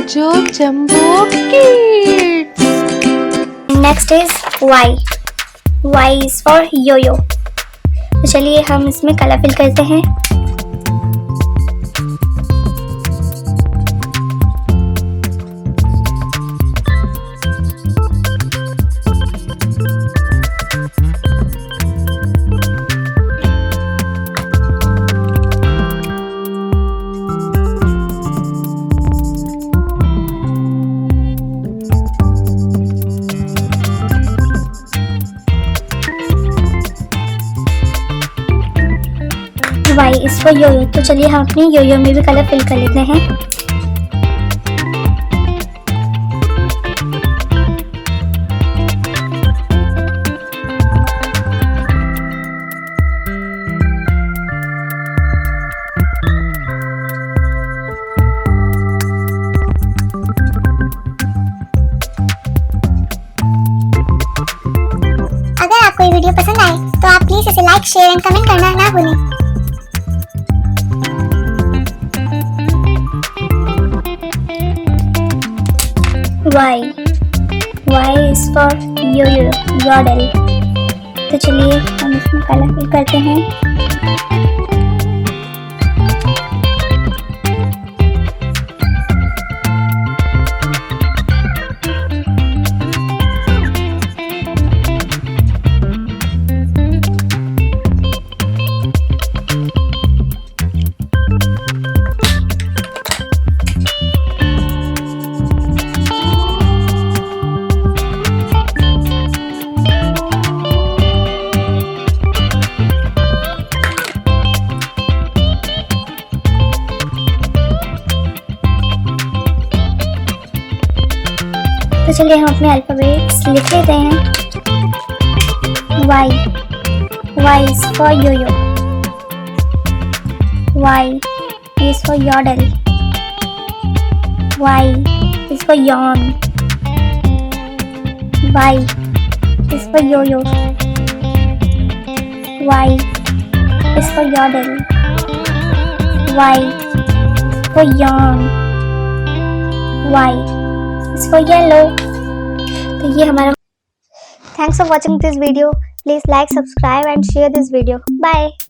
Jojo Jumbo Kids. Next is Y. Y is for yo-yo. तो चलिए हम इसमें कलर फिल करते हैं. Y is for yo-yo. तो चलिए हम अपनी yo-yo में भी कलर फिल कर लेते हैं. अगर आपको ये वीडियो पसंद आए तो आप प्लीज इसे लाइक, शेयर एंड कमेंट करना ना भूलें. Y is for yo-yo, yodel. तो चलिए हम इसमें कलर फिल करते हैं. तो चलिए हम अपने अल्फाबेट्स लिख लेते हैं. Y is for yo-yo. Y is for yodel. Y is for yawn. Y is for yo-yo. Y is for yodel. Y for yawn. Y is for yellow. तो ये हमारा. Thanks for watching this video. Please like, subscribe and share this video. Bye.